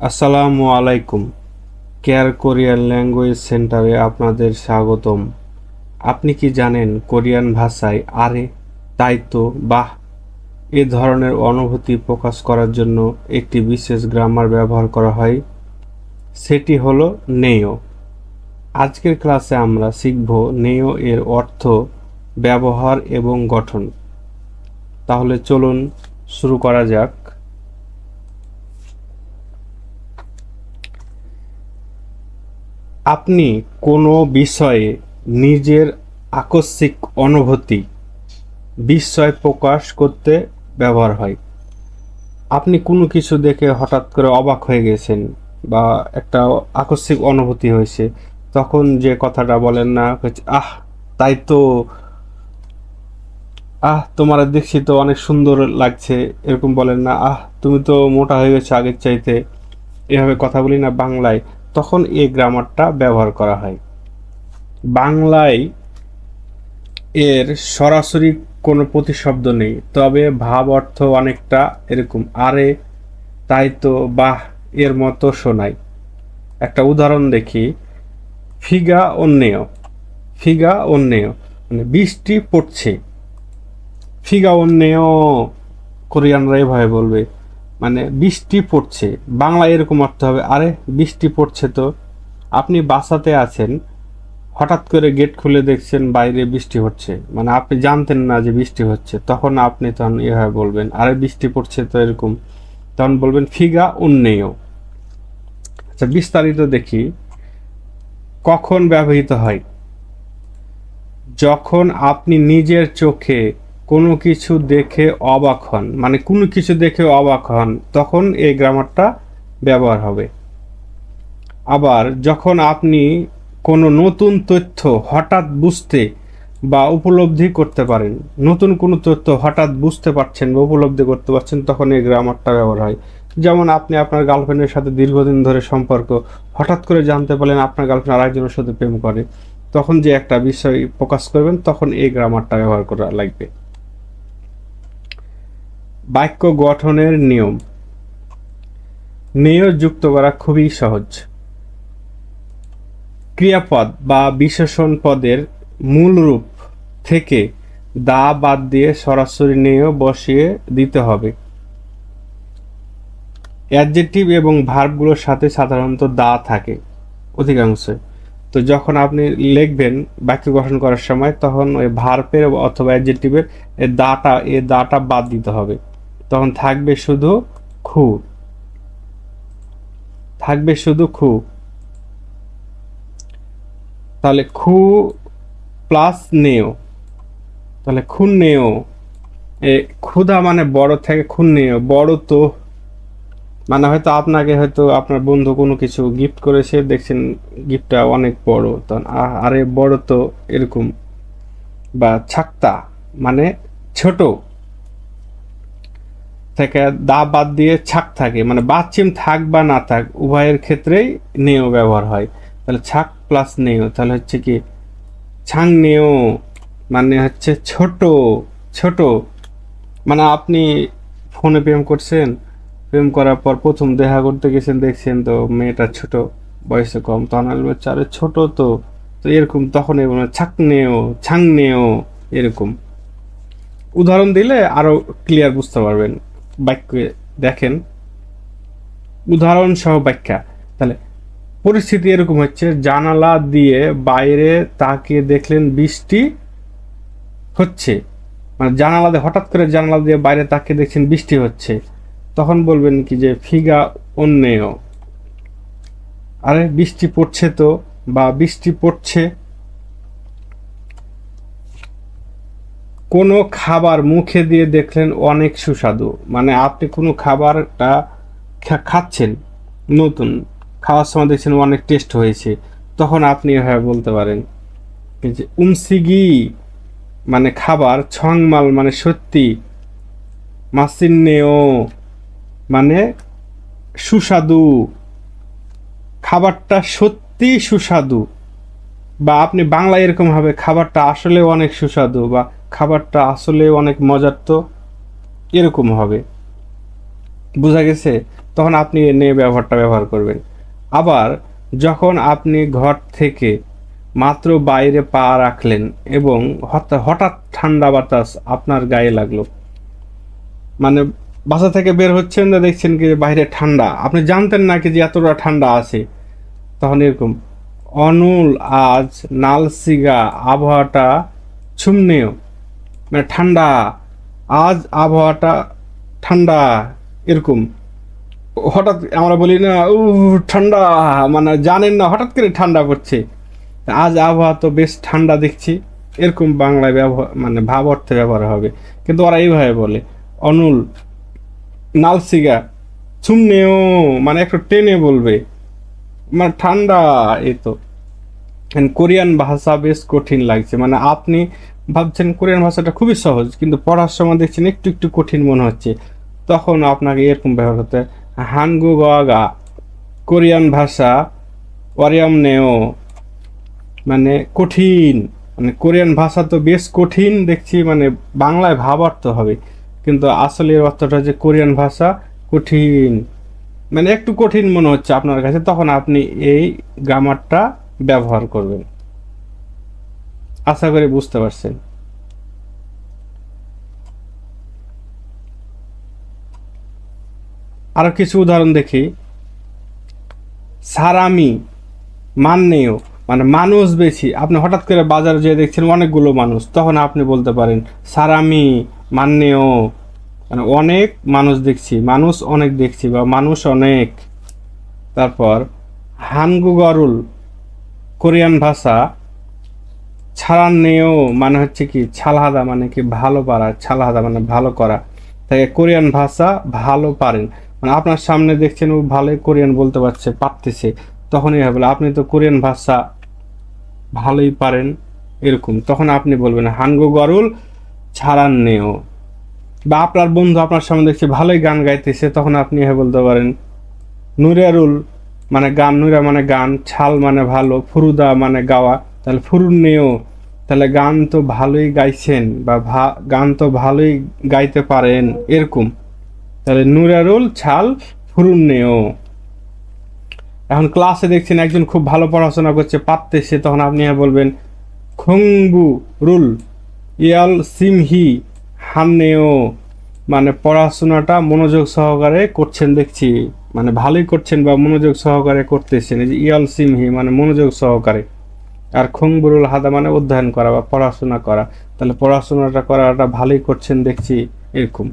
আসসালামু আলাইকুম। Care Korean language সেন্টারে আপনাদের স্বাগতম। আপনি কি জানেন কোরিয়ান ভাষায় আরে, তাই তো, বাহ এ ধরনের অনুভূতি প্রকাশ করার জন্য একটি বিশেষ গ্রামার ব্যবহার করা হয়? সেটি হলো নেও। আজকের ক্লাসে আমরা শিখব নেও এর অর্থ, ব্যবহার এবং গঠন। তাহলে চলুন শুরু করা যাক। আপনি কোনো বিষয়ে নিজের আকস্মিক অনুভূতি, বিস্ময় প্রকাশ করতে ব্যবহার হয়। আপনি কোনো কিছু দেখে হঠাৎ করে অবাক হয়ে গেছেন বা একটা আকস্মিক অনুভূতি হয়েছে, তখন যে কথাটা বলেন না, হচ্ছে আহ তাই তো, তোমার দেখছি তো অনেক সুন্দর লাগছে, এরকম বলেন না, তুমি তো মোটা হয়ে গেছো আগের চাইতে, এভাবে কথা বলি না বাংলায়, তখন এই গ্রামারটা ব্যবহার করা হয়। বাংলায় এর সরাসরি কোনো প্রতিশব্দ নেই, তবে ভাব অর্থ অনেকটা এরকম, আরে, তাই তো, বাহ এর মতো শোনায়। একটা উদাহরণ দেখি। ফিগা অন্যেয়, ফিগা অন্যেয় মানে বৃষ্টি পড়ছে। ফিগা অন্যেয় কোরিয়ানরা এভাবে বলবে, মানে বৃষ্টি পড়ছে। বাংলায় এরকম অর্থ হবে, আরে বৃষ্টি পড়ছে তো। আপনি বাসাতে আছেন, হঠাৎ করে গেট খুলে দেখছেন বাইরে বৃষ্টি হচ্ছে, মানে আপনি জানতেন না যে বৃষ্টি হচ্ছে, তখন আপনি তখন এভাবে বলবেন, আরে বৃষ্টি পড়ছে তো, এরকম তখন বলবেন ফিগা উন্নেয়। আচ্ছা, বিস্তারিত দেখি। কখন ব্যবহৃত হয়? যখন আপনি নিজের চোখে কোনো কিছু দেখে অবাক হন, মানে কোনো কিছু দেখে অবাক হন, তখন এই গ্রামারটা ব্যবহার হবে। আবার যখন আপনি কোনো নতুন তথ্য হঠাৎ বুঝতে বা উপলব্ধি করতে পারেন, নতুন কোনো তথ্য হঠাৎ বুঝতে পারছেন বা উপলব্ধি করতে পারছেন, তখন এই গ্রামারটা ব্যবহার হয়। যেমন আপনি আপনার গার্লফ্রেন্ডের সাথে দীর্ঘদিন ধরে সম্পর্ক, হঠাৎ করে জানতে পারলেন আপনার গার্লফ্রেন্ড আরেকজনের সাথে প্রেম করে, তখন যে একটা বিষয় প্রকাশ করবেন, তখন এই গ্রামারটা ব্যবহার করা লাগবে। বাক্য গঠনের নিয়ম। নেয় যুক্ত করা খুবই সহজ। ক্রিয়াপদ বা বিশেষণ পদের মূল রূপ থেকে দা বাদ দিয়ে সরাসরি নেয় বসিয়ে দিতে হবে। অ্যাডজেক্টিভ এবং ভার্বগুলোর সাথে সাধারণত দা থাকে অধিকাংশে। তো যখন আপনি লিখবেন বাক্য গঠন করার সময়, তখন ওই ভার্বের অথবা অ্যাডজেক্টিভের এ দাটা বাদ দিতে হবে। তখন থাকবে শুধু খু, থাকবে শুধু খু। তাহলে খু প্লাস নেও, তাহলে খুন নেও। এ ক্ষুধা মানে বড় থেকে, খুন নেও বড় তো, মানে হয়তো আপনাকে হয়তো আপনার বন্ধু কোনো কিছু গিফট করেছে, দেখছেন গিফটটা অনেক বড়, তখন আরে বড় তো, এরকম। বা ছাক্তা মানে ছোট, থেকে দা বাদ দিয়ে ছাক থাকে, মানে বাচ্চিম থাক বা না থাক উভয়ের ক্ষেত্রেই নেও ব্যবহার হয়। তাহলে ছাক প্লাস নেও, তাহলে হচ্ছে কি ছাং নেও, মানে হচ্ছে ছোট। ছোট মানে আপনি ফোনে প্রেম করছেন, প্রেম করার পর প্রথম দেখা করতে গেছেন, দেখছেন তো মেয়েটা ছোট, বয়সে কম, তখন বলছে আরে ছোট তো, তো এরকম, তখন এগুলো ছাক নেও, ছাং নেও, এরকম। উদাহরণ দিলে আরো ক্লিয়ার বুঝতে পারবেন। বাক্যে দেখেন উদাহরণ সহ ব্যাখ্যা। তাহলে পরিস্থিতি এরকম হচ্ছে, জানালা দিয়ে বাইরে তাকিয়ে দেখলেন বৃষ্টি হচ্ছে, মানে জানালা দিয়ে হঠাৎ করে জানালা দিয়ে বাইরে তাকিয়ে দেখছেন বৃষ্টি হচ্ছে, তখন বলবেন কি যে ফিগা অন্যেয়, আরে বৃষ্টি পড়ছে তো, বা বৃষ্টি পড়ছে। কোনো খাবার মুখে দিয়ে দেখলেন অনেক সুস্বাদু, মানে আপনি কোনো খাবারটা খাচ্ছেন, নতুন খাওয়ার সময় দেখছেন অনেক টেস্ট হয়েছে, তখন আপনি এভাবে বলতে পারেন যে উমসিগি মানে খাবার, ছংমাল মানে সত্যি, মাসিন্নেও মানে সুস্বাদু, খাবারটা সত্যি সুস্বাদু। বা আপনি বাংলায় এরকম হবে, খাবারটা আসলে অনেক সুস্বাদু, বা খাবারটা আসলে অনেক মজার তো, এরকম হবে। বোঝা গেছে? তখন আপনি নে ব্যবহারটা ব্যবহার করবেন। আবার যখন আপনি ঘর থেকে মাত্র বাইরে পা রাখলেন এবং হঠাৎ ঠান্ডা বাতাস আপনার গায়ে লাগলো, মানে বাসা থেকে বের হচ্ছেন না, দেখছেন কি বাইরে ঠান্ডা, আপনি জানতেন না কি যে এতটা ঠান্ডা আছে, তখন এরকম অনুল আজ নালসিগা আবহাওয়াটা ছুমনেও, মানে ঠান্ডা, আজ আবহাওয়াটা ঠান্ডা, এরকম হঠাৎ আমরা বলি না ও ঠান্ডা, মানে জানেন না হঠাৎ করে ঠান্ডা পড়ছে, আজ আবহাওয়া তো বেশ ঠান্ডা দেখছি, এরকম বাংলায় ব্যবহার মানে ভাব অর্থে ব্যবহার হবে। কিন্তু ওরা এইভাবে বলে অনুল নালসিগা ছুমনেও, মানে একটু টেনে বলবে, মানে ঠান্ডা। এই তো কোরিয়ান ভাষা বেশ কঠিন লাগছে, মানে আপনি ভাবছেন কোরিয়ান ভাষাটা খুবই সহজ, কিন্তু পড়ার সময় দেখছেন একটু একটু কঠিন মনে হচ্ছে, তখন আপনাকে এরকম ব্যবহার করতে হানগু গাওয়াগা, কোরিয়ান ভাষা ওয়ারিয়াম নেও, মানে কঠিন, মানে কোরিয়ান ভাষা তো বেশ কঠিন দেখছি, মানে বাংলায় ভাবার্থ হবে, কিন্তু আসলে এর অর্থটা হচ্ছে কোরিয়ান ভাষা কঠিন, মানে একটু কঠিন মনে হচ্ছে আপনার কাছে, তখন আপনি এই গ্রামারটা ব্যবহার করবেন। আশা করি বুঝতে পারছেন। আরো কিছু উদাহরণ দেখি। সারামি মাননেও, মানে মানুষ বেশি, আপনি হঠাৎ করে বাজারে যেয়ে দেখছেন অনেকগুলো মানুষ, তখন আপনি বলতে পারেন সারামি মাননেও, মানে অনেক মানুষ দেখছি, মানুষ অনেক দেখছি বা মানুষ অনেক। তারপর হানগুগরুল, কোরিয়ান ভাষা ছাড়ান্নেও, মানে হচ্ছে কি ছালহাদা, মানে কি ভালো পারা, ছালহাদা মানে ভালো করা, তাই কোরিয়ান ভাষা ভালো পারেন, মানে আপনার সামনে দেখছেন ও ভালোই কোরিয়ান বলতে পারতেছে, তখনই হবে আপনি তো কোরিয়ান ভাষা ভালোই পারেন, এরকম তখন আপনি বলবেন হানগুগরুল ছাড়ান্নেও। বা আপনার বন্ধু আপনার সামনে দেখছে ভালোই গান গাইতেছে, তখন আপনি বলতে পারেন নুরারুল, মানে গান, নুরা মানে গান, ছাল মানে ভালো, ফুরুদা মানে গাওয়া, তাহলে ফুরুন্নেও, তাহলে গান তো ভালোই গাইছেন বা গান তো ভালোই গাইতে পারেন, এরকম। তাহলে নুরারুল ছাল ফুরুন্নেও। এখন ক্লাসে দেখছেন একজন খুব ভালো পড়াশোনা করছে, পারতেছে, তখন আপনি বলবেন খংবু রুল ইয়াল সিমহি হান্নেও, মানে পড়াশোনাটা মনোযোগ সহকারে করছেন দেখছি, মানে ভালোই করছেন বা মনোযোগ সহকারে করতেছেন, এই যে ইয়াল সিমহি মানে মনোযোগ সহকারে, আর খংবুরুল হাদা মানে অধ্যয়ন করা বা পড়াশোনা করা, তাহলে পড়াশোনাটা করাটা ভালোই করছেন দেখছি, এরকম।